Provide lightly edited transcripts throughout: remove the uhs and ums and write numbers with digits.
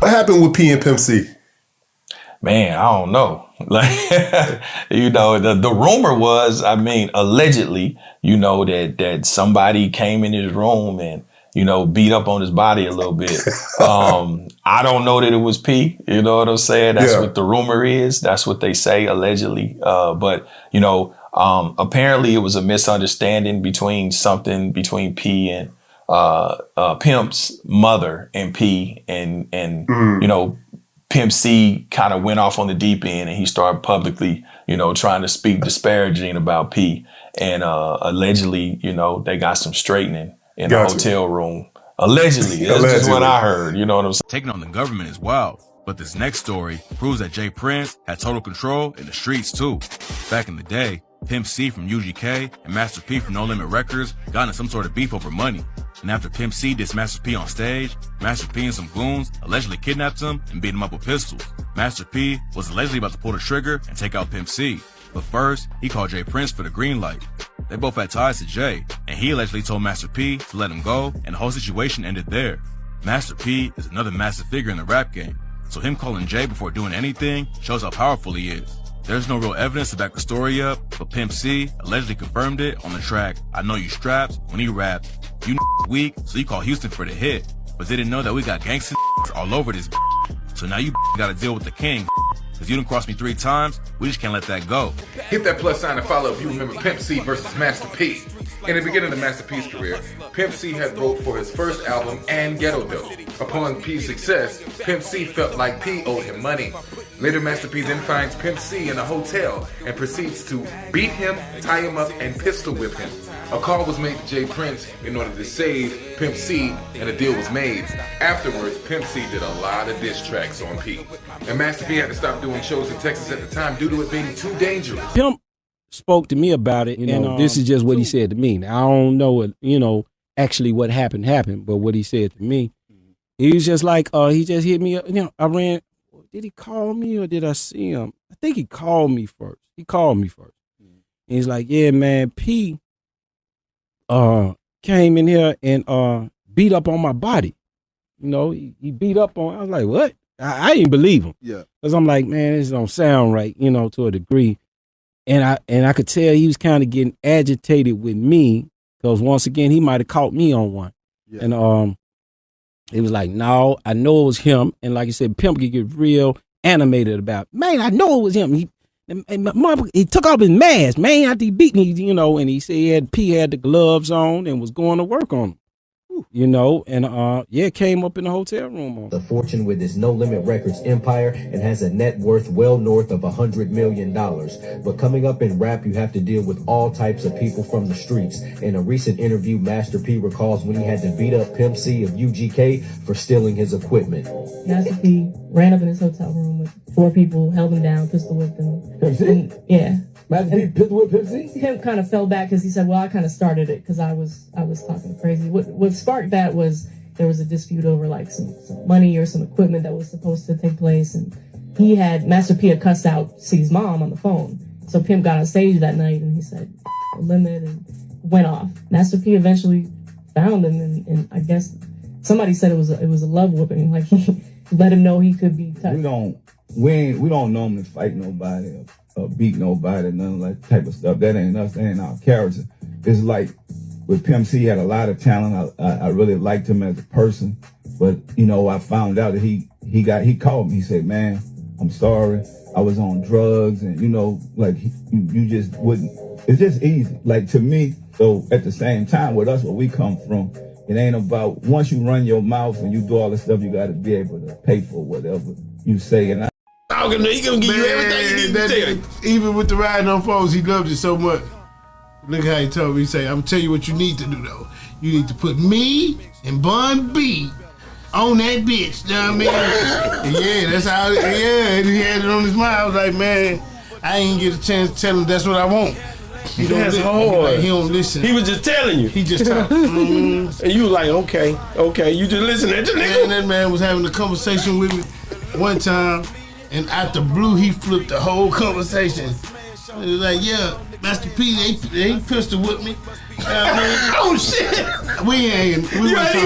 What happened with P and Pimp C? Man, I don't know. Like, you know, the rumor was, I mean, allegedly, you know, that somebody came in his room and, you know, beat up on his body a little bit. I don't know that it was P. You know what I'm saying? That's what the rumor is. That's what they say, allegedly. But, you know, apparently it was a misunderstanding between P and Pimp's mother and P, and you know, Pimp C kind of went off on the deep end and he started publicly, you know, trying to speak disparaging about P. And allegedly, you know, they got some straightening in the hotel room. Allegedly. That's just what I heard. You know what I'm saying? Taking on the government is wild. But this next story proves that Jay Prince had total control in the streets too. Back in the day, Pimp C from UGK and Master P from No Limit Records got into some sort of beef over money. And after Pimp C dissed Master P on stage, Master P and some goons allegedly kidnapped him and beat him up with pistols. Master P was allegedly about to pull the trigger and take out Pimp C. But first, he called Jay Prince for the green light. They both had ties to Jay, and he allegedly told Master P to let him go, and the whole situation ended there. Master P is another massive figure in the rap game, so him calling Jay before doing anything shows how powerful he is. There's no real evidence to back the story up, but Pimp C allegedly confirmed it on the track I Know You Strapped when he rapped, "You weak, so you call Houston for the hit, but they didn't know that we got gangsta all over this so now you gotta deal with the king. Cause you done crossed me 3 times, we just can't let that go." Hit that plus sign and follow if you remember Pimp C versus Master P. In the beginning of Master P's career, Pimp C had wrote for his first album and Ghetto Dope. Upon P's success, Pimp C felt like P owed him money. Later, Master P then finds Pimp C in a hotel and proceeds to beat him, tie him up, and pistol whip him. A call was made to Jay Prince in order to save Pimp C, and a deal was made. Afterwards, Pimp C did a lot of diss tracks on P. And Master P had to stop doing shows in Texas at the time due to it being too dangerous. Pimp spoke to me about it, and this is just what he said to me. Now, I don't know what, you know, actually what happened, but what he said to me, he was just like, he just hit me up. You know, I ran. Did he call me or did I see him? I think he called me first. And he's like, yeah, man, P came in here and beat up on my body. You know, he beat up on, I was like, what? I didn't believe him. Yeah. Because I'm like, man, this don't sound right, you know, to a degree. And I could tell he was kind of getting agitated with me because once again, he might have caught me on one. Yeah. And it was like, no, I know it was him. And like I said, Pimp could get real animated about, man, I know it was him. He took off his mask, man, after he beat me, you know, and he said P had the gloves on and was going to work on him. You know, and came up in the hotel room. The fortune with his No Limit Records empire and has a net worth well north of $100 million. But coming up in rap, you have to deal with all types of people from the streets. In a recent interview, Master P recalls when he had to beat up Pimp C of UGK for stealing his equipment. Master P ran up in his hotel room with 4 people, held him down, pistol whipped him. Pimp C? Yeah. Master P pistol whipped Pimp C? Him kind of fell back because he said, well, I kind of started it because I was talking crazy. What sparked that was there was a dispute over like some money or some equipment that was supposed to take place, and Master P had cussed out C's mom on the phone. So Pimp got on stage that night and he said, limit, and went off. Master P eventually found him, and I guess somebody said it was a love whooping. Like he let him know he could be touched. We don't normally fight nobody or beat nobody, none of that type of stuff. That ain't us. That ain't our character. It's like with Pimp C, he had a lot of talent. I really liked him as a person, but you know, I found out that he called me. He said, "Man, I'm sorry. I was on drugs, and you know, like you just wouldn't." It's just easy, like to me. So at the same time, with us, where we come from, it ain't about once you run your mouth and you do all this stuff, you got to be able to pay for whatever you say. And he gonna give you everything you need to tell. Even with the riding on phones, he loved it so much. Look how he told me. He said, "I'm gonna tell you what you need to do though. You need to put me and Bun B on that bitch." You know what I mean? Yeah, that's how. Yeah, and he had it on his mind. I was like, man, I ain't get a chance to tell him that's what I want. That's hard. He don't listen. He was just telling you. He just talked. And you was like, okay. You just listening to nigga. And that man was having a conversation with me one time, and out the blue, he flipped the whole conversation. He was like, yeah, Master P, they pistol with me. Oh shit! We ain't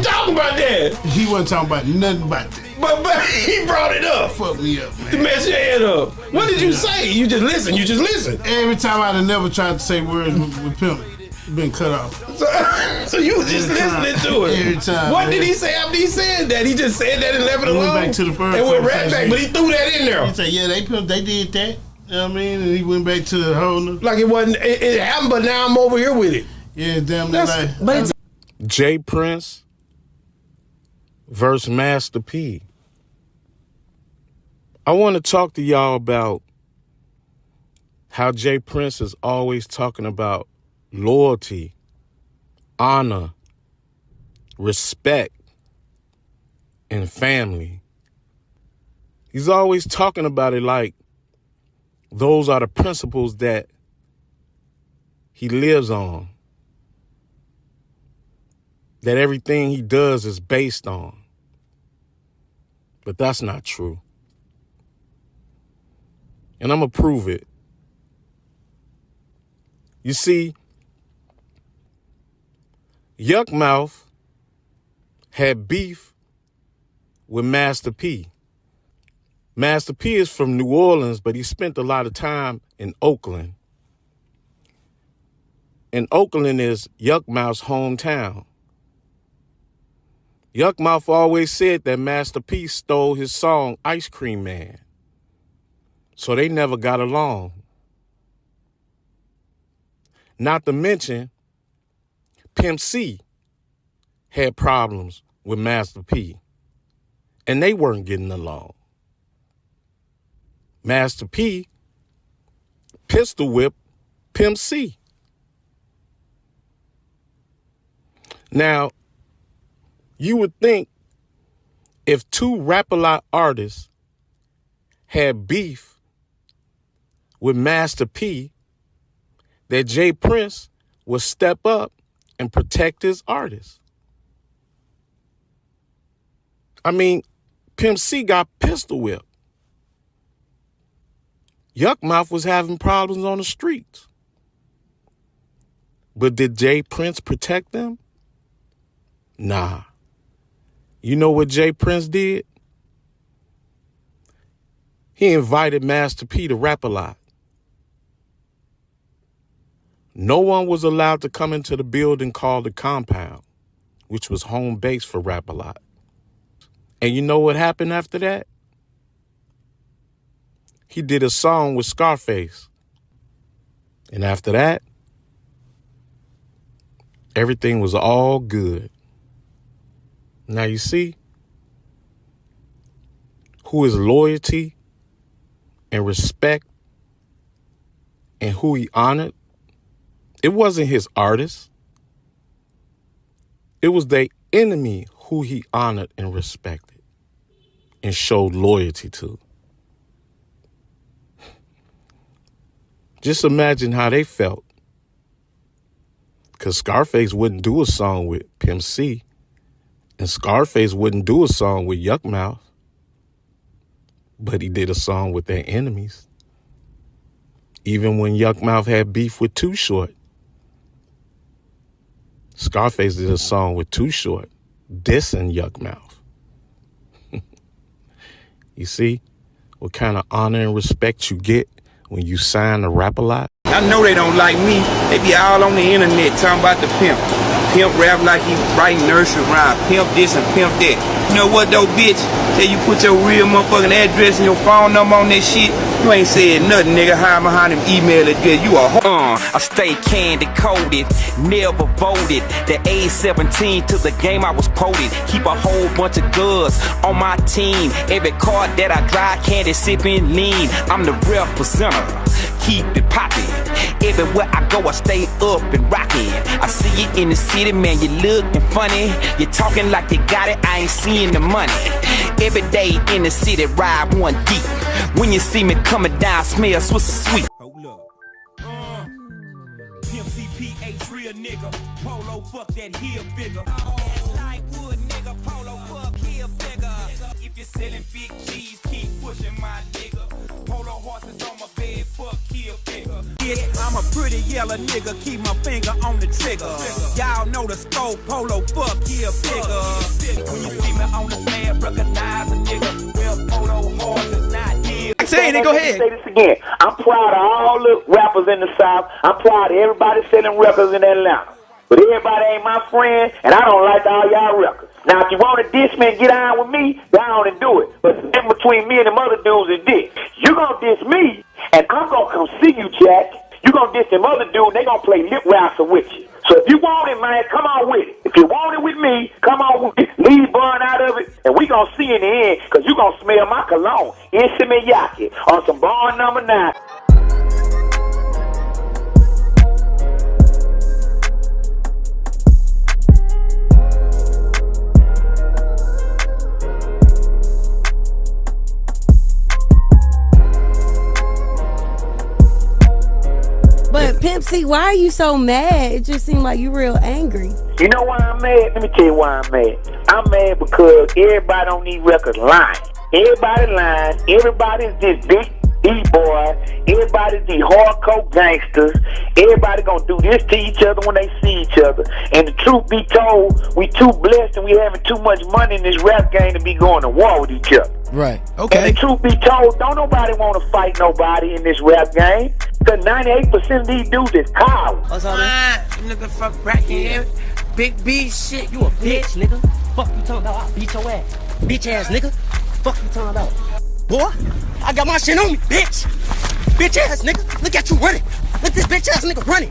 talking about that. He wasn't talking about nothing about that. but he brought it up. Fuck me up, man. To mess your head up. What did you say? You just listen. You just listen. Every time I'd have never tried to say words with Pimp, been cut off. So you was just listening to it. Every time. What man. did he say after he said that? He just said that and left it He alone. went back to the first. And went right back, but he threw that in there. He said, "Yeah, they did that." You know what I mean? And he went back to the whole. Like it wasn't. It happened, but now I'm over here with it. Yeah, damn near like. But it's J Prince versus Master P. I want to talk to y'all about how J Prince is always talking about loyalty, honor, respect, and family. He's always talking about it like those are the principles that he lives on, that everything he does is based on. But that's not true. And I'm going to prove it. You see, Yuck Mouth had beef with Master P. Master P is from New Orleans, but he spent a lot of time in Oakland. And Oakland is Yuck Mouth's hometown. Yuck Mouth always said that Master P stole his song Ice Cream Man. So they never got along. Not to mention, Pimp C had problems with Master P, and they weren't getting along. Master P pistol whipped Pimp C. Now, you would think if two rap-a-lot artists had beef with Master P, that J Prince would step up and protect his artists. I mean, Pimp C got pistol whipped. Yuck Mouth was having problems on the streets. But did J Prince protect them? Nah. You know what J Prince did? He invited Master P to rap a lot. No one was allowed to come into the building called the Compound, which was home base for Rap-A-Lot. And you know what happened after that? He did a song with Scarface. And after that, everything was all good. Now you see who is loyalty and respect and who he honored. It wasn't his artist. It was their enemy who he honored and respected and showed loyalty to. Just imagine how they felt. Because Scarface wouldn't do a song with Pimp C, and Scarface wouldn't do a song with Yuck Mouth, but he did a song with their enemies. Even when Yuck Mouth had beef with Too Short, Scarface did a song with Too Short, dissing Yuck Mouth. You see what kind of honor and respect you get when you sign to Rap-A-Lot? I know they don't like me. They be all on the internet talking about the pimp. Pimp rap like he writing nursery rhyme. Pimp this and pimp that. You know what though, bitch? Say you put your real motherfucking address and your phone number on that shit. You ain't said nothing, nigga. Hide behind them email address. You a I stay candy coated, never voted. The age 17 to the game I was quoted. Keep a whole bunch of guns on my team. Every car that I drive, candy sipping lean. I'm the representative. Keep it poppin'. Everywhere I go, I stay up and rockin'. I see you in the city, man, you lookin' funny. You talking like you got it, I ain't seeing the money. Every day in the city, ride one deep. When you see me coming down, smell sweet. Hold up. Pimp CPH, real nigga. Polo, fuck that heel figure. Like wood, nigga. Polo, fuck heel figure. If you're selling big cheese, keep pushing my nigga. Polo horses on my bed, fuck heel figure. bitch. I'm a pretty yellow nigga, keep my finger on the trigger. Y'all know the scope, polo, fuck, here, bigger. When you see me on the slab, recognize a nigga. Well, polo horse is not here. Say it, go ahead. Say this again. I'm proud of all the rappers in the South. I'm proud of everybody selling records in Atlanta. But everybody ain't my friend, and I don't like all y'all records. Now, if you want to diss me and get on with me, go on and do it. But the difference between me and them other dudes is this. You gonna diss me, and I'm gonna come see you, Jack. You gonna diss them other dudes, and they gonna play lip wrestle with you. So if you want it, man, come on with it. If you want it with me, come on with it. Leave Bun out of it, and we gonna see in the end, because you gonna smell my cologne. Insimiyaki on some Bond number 9. But Pimp C, why are you so mad? It just seemed like you real angry. You know why I'm mad? Let me tell you why I'm mad. I'm mad because everybody on these records lying. Everybody lying. Everybody's this big D-boy. Everybody's these hardcore gangsters. Everybody gonna do this to each other when they see each other. And the truth be told, we too blessed and we having too much money in this rap game to be going to war with each other. Right. Okay. And the truth be told, don't nobody want to fight nobody in this rap game. Because 98% of these dudes is cowards. What's all that? Nigga, fuck cracking. Big B shit. You a bitch, nigga. Fuck you talking about? I'll beat your ass. Bitch ass nigga. Fuck you talking about? Boy, I got my shit on me, bitch. Bitch ass nigga. Look at you running. Look this bitch ass nigga running.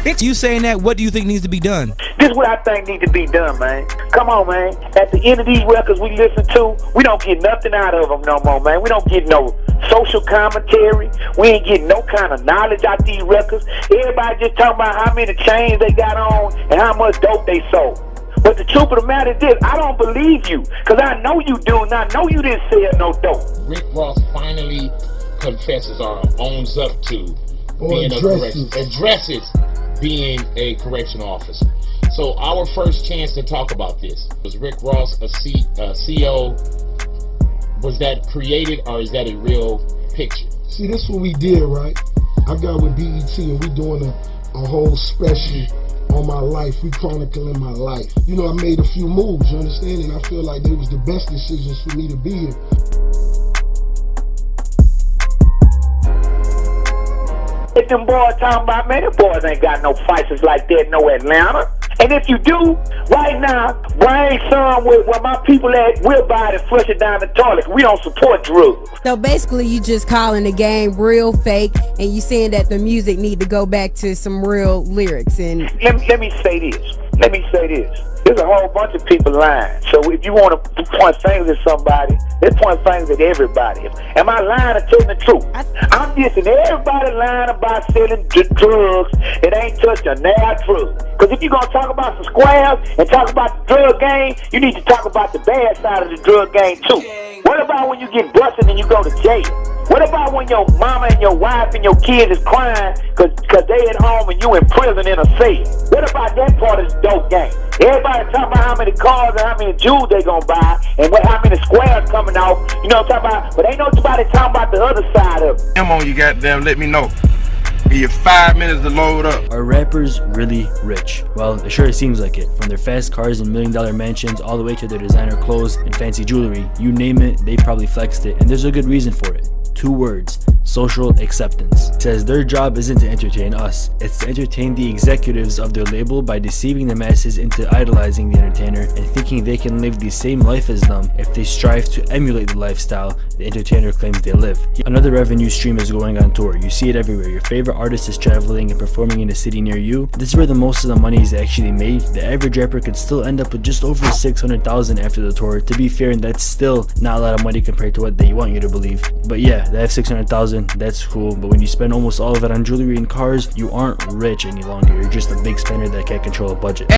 Bitch, you saying that, what do you think needs to be done? This is what I think needs to be done, man. Come on, man. At the end of these records we listen to, we don't get nothing out of them no more, man. We don't get no social commentary. We ain't getting no kind of knowledge out these records. Everybody just talking about how many chains they got on and how much dope they sold. But the truth of the matter is this, I don't believe you, because I know you do, and I know you didn't sell no dope. Rick Ross finally confesses or owns up to being addresses being a correctional officer. So our first chance to talk about this, was Rick Ross a CO? Was that created or is that a real picture? See, this is what we did, right? I got with BET and we doing a whole special on my life. We chronicling my life. You know, I made a few moves, you understand? And I feel like they was the best decisions for me to be here. If them boys talking about, man, them boys ain't got no fighters like that, no Atlanta. And if you do, right now, bring some where my people at, we'll buy it and flush it down the toilet. We don't support drugs. So basically, you just calling the game real fake, and you saying that the music need to go back to some real lyrics. And let me say this. There's a whole bunch of people lying. So if you want to point fingers at somebody, let's point fingers at everybody. Am I lying or telling the truth? I'm dissing everybody lying about selling drugs that ain't touched a nail drug. Because if you're going to talk about some squares and talk about the drug game, you need to talk about the bad side of the drug game too. What about when you get busted and you go to jail? What about when your mama and your wife and your kids is crying because they at home and you in prison in a cell? What about that part of the dope game? Everybody talking about how many cars and how many jewels they gonna buy and how many squares coming off. You know what I'm talking about? But ain't nobody talking about the other side of it. Come on, you goddamn let me know. Give you 5 minutes to load up. Are rappers really rich? Well, it sure seems like it. From their fast cars and $1 million mansions all the way to their designer clothes and fancy jewelry, you name it, they probably flexed it, and there's a good reason for it. 2 words: social acceptance. It says their job isn't to entertain us, it's to entertain the executives of their label by deceiving the masses into idolizing the entertainer and thinking they can live the same life as them if they strive to emulate the lifestyle the entertainer claims they live. Another revenue stream is going on tour. You see it everywhere. Your favorite artist is traveling and performing in a city near you. This is where the most of the money is actually made. The average rapper could still end up with just over $600,000 after the tour. To be fair, that's still not a lot of money compared to what they want you to believe. But yeah, they have $600,000, that's cool, but when you spend almost all of it on jewelry and cars, you aren't rich any longer. You're just a big spender that can't control a budget.